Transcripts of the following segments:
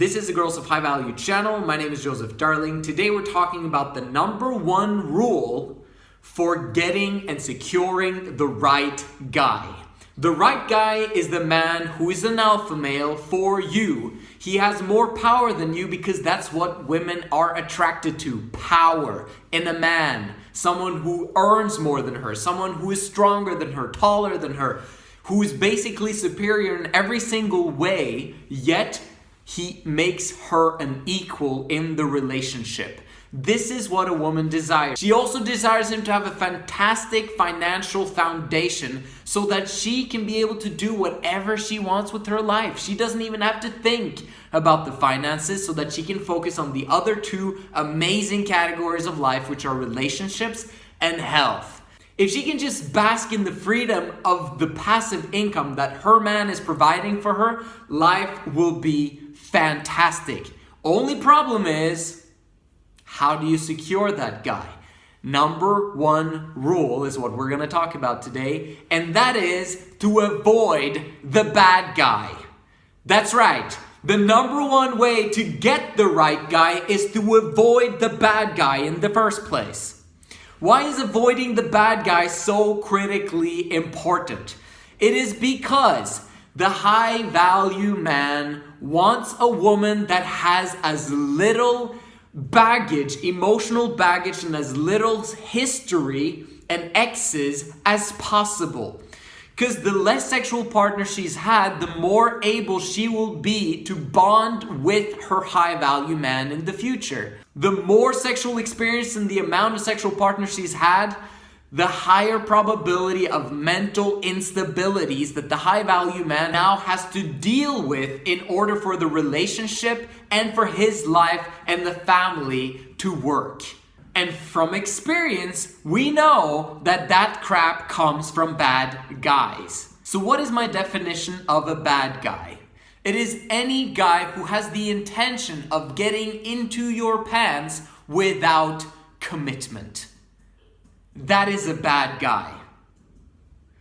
This is the Girls of High Value channel. My name is Joseph Darling. Today we're talking about the number one rule for getting and securing the right guy. The right guy is the man who is an alpha male for you. He has more power than you because that's what women are attracted to. Power in a man. Someone who earns more than her. Someone who is stronger than her, taller than her. Who is basically superior in every single way, yet he makes her an equal in the relationship. This is what a woman desires. She also desires him to have a fantastic financial foundation so that she can be able to do whatever she wants with her life. She doesn't even have to think about the finances so that she can focus on the other two amazing categories of life, which are relationships and health. If she can just bask in the freedom of the passive income that her man is providing for her, life will be fantastic. Only problem is, how do you secure that guy? Number one rule is what we're going to talk about today, and that is to avoid the bad guy. That's right. The number one way to get the right guy is to avoid the bad guy in the first place. Why is avoiding the bad guy so critically important? It is because the high value man wants a woman that has as little baggage, emotional baggage, and as little history and exes as possible. Because the less sexual partner she's had, the more able she will be to bond with her high value man in the future. The more sexual experience and the amount of sexual partners she's had, the higher probability of mental instabilities that the high value man now has to deal with in order for the relationship and for his life and the family to work. And from experience, we know that that crap comes from bad guys. So what is my definition of a bad guy? It is any guy who has the intention of getting into your pants without commitment. That is a bad guy.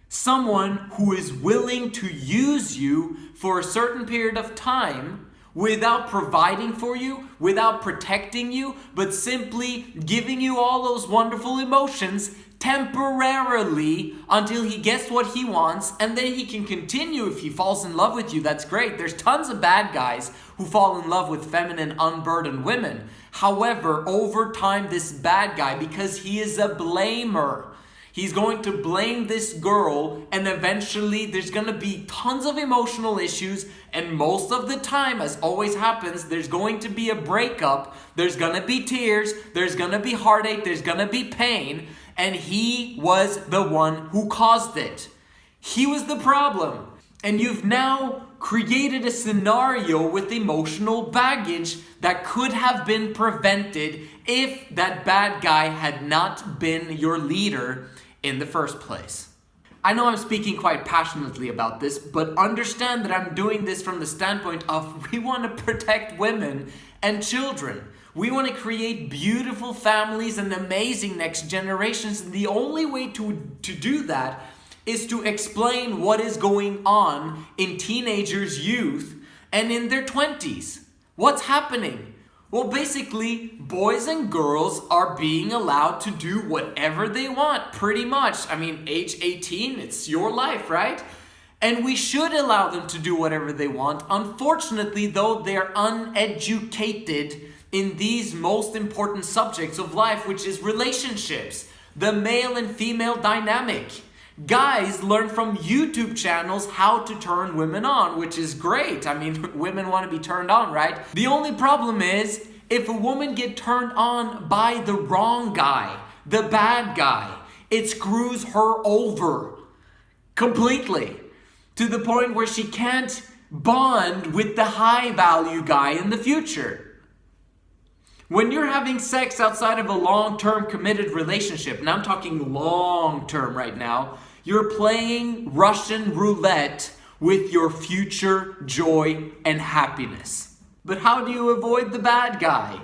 Someone who is willing to use you for a certain period of time without providing for you, without protecting you, but simply giving you all those wonderful emotions temporarily until he gets what he wants, and then he can continue if he falls in love with you. That's great. There's tons of bad guys who fall in love with feminine, unburdened women. However, over time, this bad guy, because he is a blamer, he's going to blame this girl, and eventually there's going to be tons of emotional issues, and most of the time, as always happens, there's going to be a breakup, there's going to be tears, there's going to be heartache, there's going to be pain, and he was the one who caused it. He was the problem. And you've now created a scenario with emotional baggage that could have been prevented if that bad guy had not been your leader in the first place. I know I'm speaking quite passionately about this, but understand that I'm doing this from the standpoint of we want to protect women and children. We want to create beautiful families and amazing next generations. And the only way to do that is to explain what is going on in teenagers' youth and in their 20s. What's happening? Well, basically, boys and girls are being allowed to do whatever they want, pretty much. I mean, age 18, it's your life, right? And we should allow them to do whatever they want. Unfortunately, though, they're uneducated in these most important subjects of life, which is relationships, the male and female dynamic. Guys learn from YouTube channels how to turn women on, which is great. I mean, women want to be turned on, right? The only problem is, if a woman gets turned on by the wrong guy, the bad guy, it screws her over completely to the point where she can't bond with the high value guy in the future. When you're having sex outside of a long-term committed relationship, and I'm talking long-term right now, you're playing Russian roulette with your future joy and happiness. But how do you avoid the bad guy?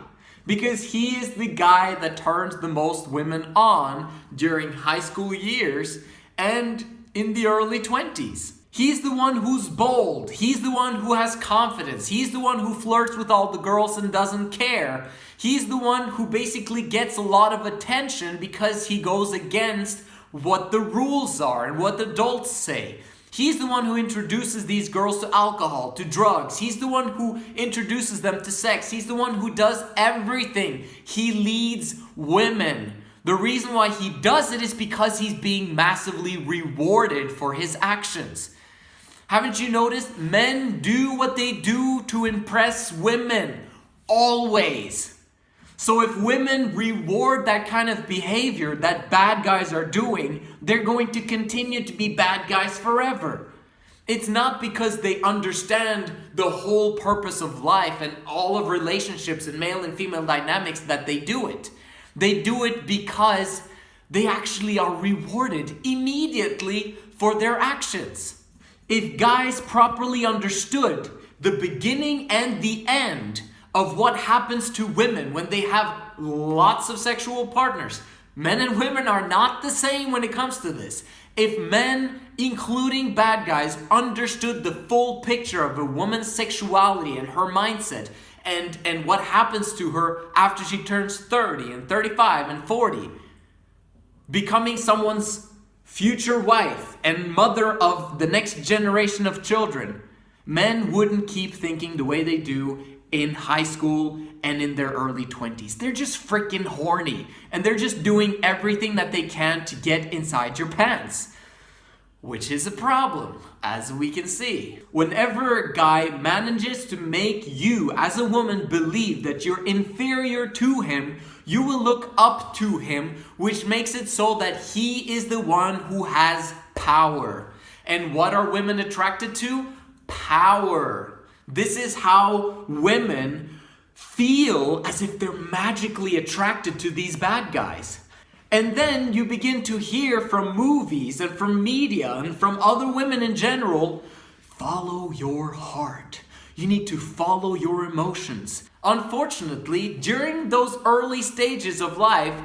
Because he is the guy that turns the most women on during high school years and in the early 20s. He's the one who's bold. He's the one who has confidence. He's the one who flirts with all the girls and doesn't care. He's the one who basically gets a lot of attention because he goes against what the rules are and what adults say. He's the one who introduces these girls to alcohol, to drugs. He's the one who introduces them to sex. He's the one who does everything. He leads women. The reason why he does it is because he's being massively rewarded for his actions. Haven't you noticed? Men do what they do to impress women. Always. So if women reward that kind of behavior that bad guys are doing, they're going to continue to be bad guys forever. It's not because they understand the whole purpose of life and all of relationships and male and female dynamics that they do it. They do it because they actually are rewarded immediately for their actions. If guys properly understood the beginning and the end of what happens to women when they have lots of sexual partners. Men and women are not the same when it comes to this. If men, including bad guys, understood the full picture of a woman's sexuality and her mindset and what happens to her after she turns 30 and 35 and 40, becoming someone's future wife and mother of the next generation of children, men wouldn't keep thinking the way they do in high school and in their early 20s. They're just freaking horny and they're just doing everything that they can to get inside your pants. Which is a problem, as we can see. Whenever a guy manages to make you, as a woman, believe that you're inferior to him, you will look up to him, which makes it so that he is the one who has power. And what are women attracted to? Power. This is how women feel as if they're magically attracted to these bad guys. And then you begin to hear from movies and from media and from other women in general, follow your heart. You need to follow your emotions. Unfortunately, during those early stages of life,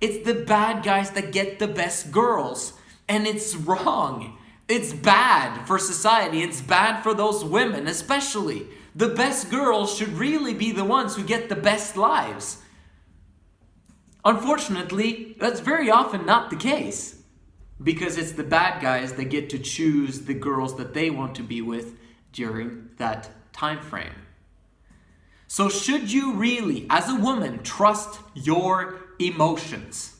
it's the bad guys that get the best girls. And it's wrong. It's bad for society. It's bad for those women, especially. The best girls should really be the ones who get the best lives. Unfortunately, that's very often not the case. Because it's the bad guys that get to choose the girls that they want to be with during that time frame. So should you really, as a woman, trust your emotions?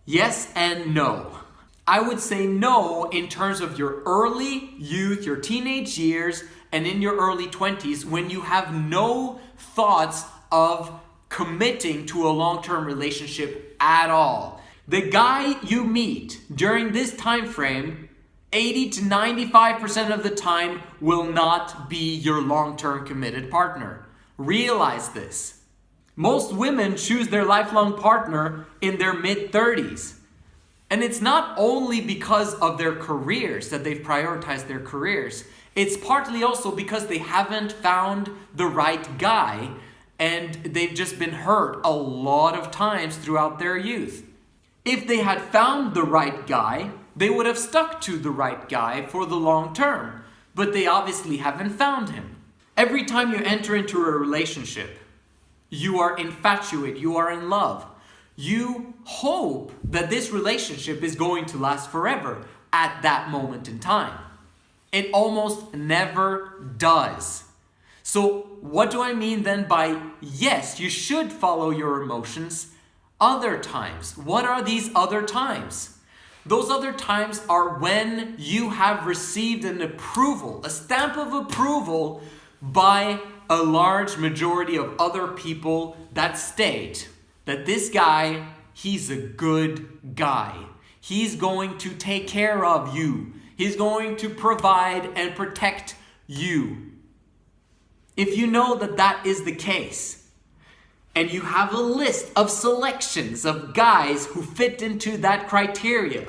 Yes and no. I would say no in terms of your early youth, your teenage years, and in your early 20s when you have no thoughts of committing to a long-term relationship at all. The guy you meet during this time frame, 80 to 95% of the time will not be your long-term committed partner. Realize this. Most women choose their lifelong partner in their mid-30s. And it's not only because of their careers that they've prioritized their careers. It's partly also because they haven't found the right guy and they've just been hurt a lot of times throughout their youth. If they had found the right guy, they would have stuck to the right guy for the long term. But they obviously haven't found him. Every time you enter into a relationship, you are infatuated, you are in love. You hope that this relationship is going to last forever at that moment in time. It almost never does. So what do I mean then by yes, you should follow your emotions other times? What are these other times? Those other times are when you have received an approval, a stamp of approval by a large majority of other people that state that this guy, he's a good guy. He's going to take care of you. He's going to provide and protect you. If you know that that is the case, and you have a list of selections of guys who fit into that criteria,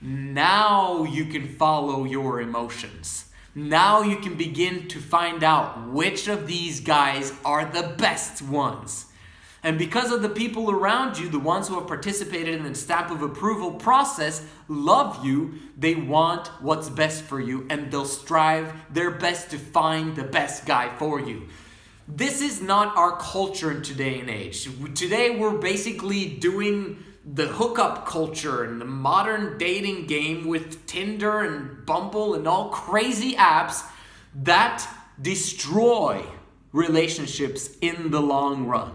now you can follow your emotions. Now you can begin to find out which of these guys are the best ones. And because of the people around you, the ones who have participated in the stamp of approval process, love you, they want what's best for you, and they'll strive their best to find the best guy for you. This is not our culture in today and age. Today we're basically doing the hookup culture and the modern dating game with Tinder and Bumble and all crazy apps that destroy relationships in the long run.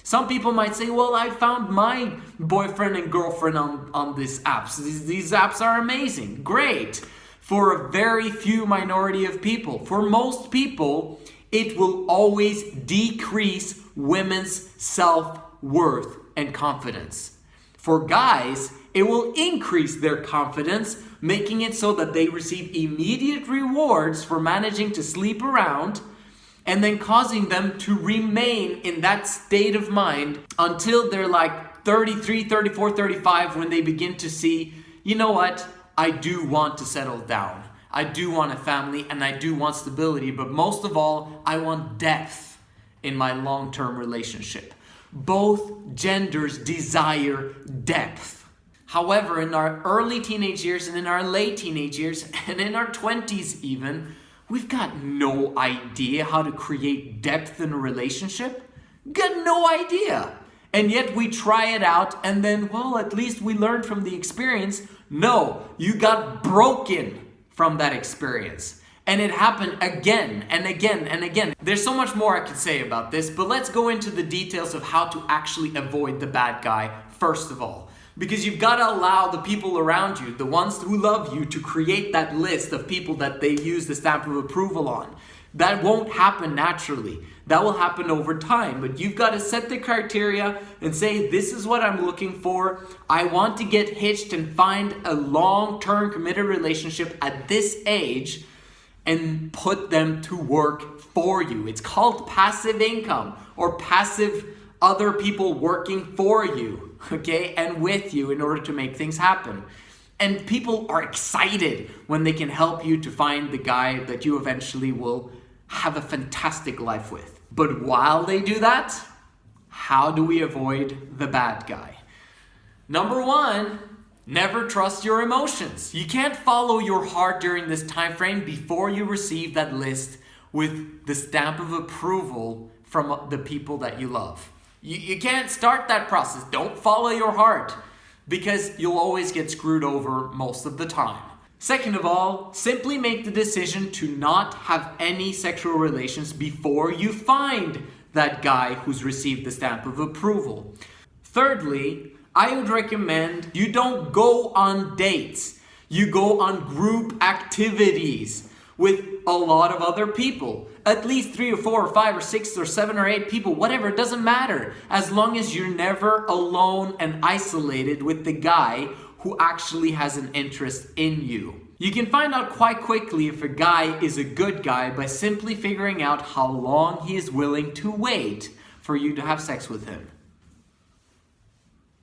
Some people might say, well, I found my boyfriend and girlfriend on these apps. These apps are amazing. Great. For a very few minority of people. For most people, it will always decrease women's self-worth and confidence. For guys, it will increase their confidence, making it so that they receive immediate rewards for managing to sleep around, and then causing them to remain in that state of mind until they're like 33, 34, 35, when they begin to see, you know what, I do want to settle down. I do want a family and I do want stability, but most of all, I want depth in my long-term relationship. Both genders desire depth. However, in our early teenage years and in our late teenage years and in our 20s even, we've got no idea how to create depth in a relationship. Got no idea. And yet we try it out and then, well, at least we learned from the experience. No, you got broken from that experience. And it happened again and again and again. There's so much more I could say about this, but let's go into the details of how to actually avoid the bad guy first of all. Because you've got to allow the people around you, the ones who love you, to create that list of people that they use the stamp of approval on. That won't happen naturally. That will happen over time. But you've got to set the criteria and say, this is what I'm looking for. I want to get hitched and find a long-term committed relationship at this age, and put them to work for you. It's called passive income, or passive other people working for you, okay, and with you in order to make things happen. And people are excited when they can help you to find the guy that you eventually will have a fantastic life with. But while they do that, how do we avoid the bad guy? Number one, never trust your emotions. You can't follow your heart during this time frame before you receive that list with the stamp of approval from the people that you love. You can't start that process. Don't follow your heart, because you'll always get screwed over most of the time. Second of all, simply make the decision to not have any sexual relations before you find that guy who's received the stamp of approval. Thirdly, I would recommend you don't go on dates. You go on group activities with a lot of other people. At least 3 or 4 or 5 or 6 or 7 or 8 people, whatever, it doesn't matter. As long as you're never alone and isolated with the guy who actually has an interest in you. You can find out quite quickly if a guy is a good guy by simply figuring out how long he is willing to wait for you to have sex with him.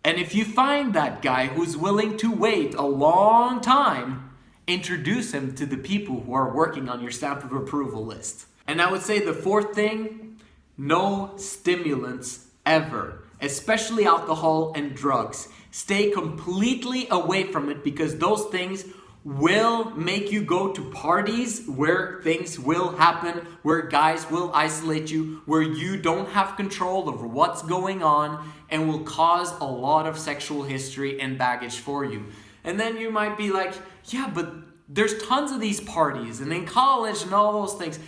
And if you find that guy who's willing to wait a long time, introduce him to the people who are working on your stamp of approval list. And I would say the fourth thing, no stimulants ever, especially alcohol and drugs. Stay completely away from it, because those things will make you go to parties where things will happen, where guys will isolate you, where you don't have control over what's going on, and will cause a lot of sexual history and baggage for you. And then you might be like, yeah, but there's tons of these parties, and in college and all those things.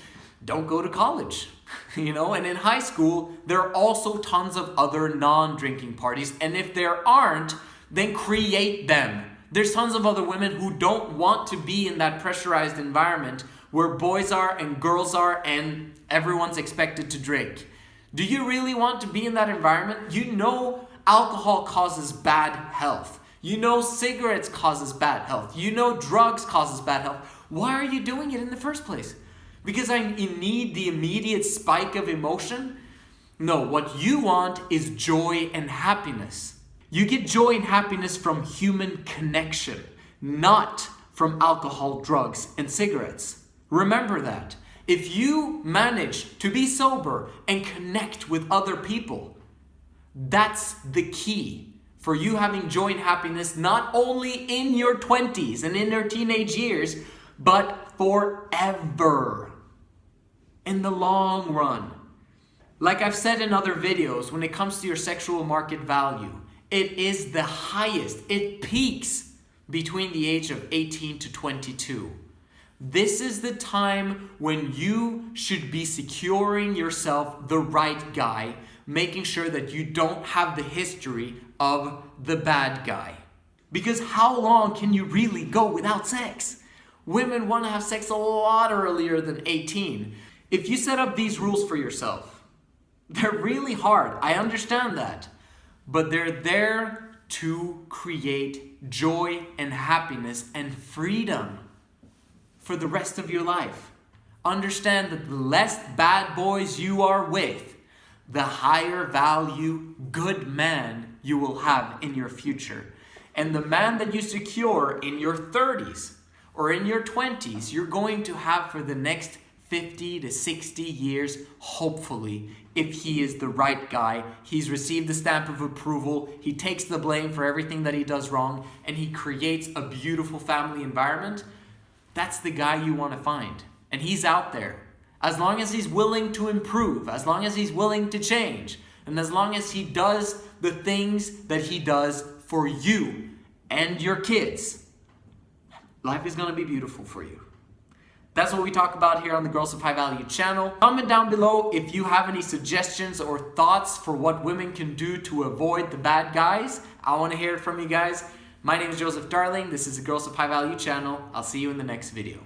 Don't go to college, you know, and in high school, there are also tons of other non-drinking parties. And if there aren't, then create them. There's tons of other women who don't want to be in that pressurized environment where boys are and girls are and everyone's expected to drink. Do you really want to be in that environment? You know alcohol causes bad health. You know cigarettes causes bad health. You know drugs causes bad health. Why are you doing it in the first place? Because I need the immediate spike of emotion? No, what you want is joy and happiness. You get joy and happiness from human connection, not from alcohol, drugs, and cigarettes. Remember that. If you manage to be sober and connect with other people, That's the key for you having joy and happiness, not only in your 20s and in your teenage years, but forever. In the long run. Like I've said in other videos, when it comes to your sexual market value, it is the highest. It peaks between the age of 18 to 22. This is the time when you should be securing yourself the right guy, making sure that you don't have the history of the bad guy. Because how long can you really go without sex? Women want to have sex a lot earlier than 18. If you set up these rules for yourself, they're really hard. I understand that. But they're there to create joy and happiness and freedom for the rest of your life. Understand that the less bad boys you are with, the higher value good man you will have in your future. And the man that you secure in your 30s or in your 20s, you're going to have for the next 50 to 60 years, hopefully, if he is the right guy. He's received the stamp of approval, he takes the blame for everything that he does wrong, and he creates a beautiful family environment. That's the guy you want to find. And he's out there. As long as he's willing to improve, as long as he's willing to change, and as long as he does the things that he does for you and your kids, life is going to be beautiful for you. That's what we talk about here on the Girls of High Value channel. Comment down below if you have any suggestions or thoughts for what women can do to avoid the bad guys. I want to hear it from you guys. My name is Joseph Darling. This is the Girls of High Value channel. I'll see you in the next video.